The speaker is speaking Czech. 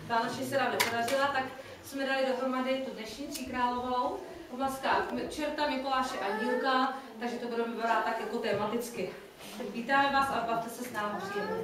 Vánoční se nám nepodařila, tak jsme dali dohromady tu dnešní Tříkrálovou v maskách čerta, Mikuláše a Andílka, takže to budeme brát tak jako tematicky. Vítáme vás a bavte se s námi příjemně.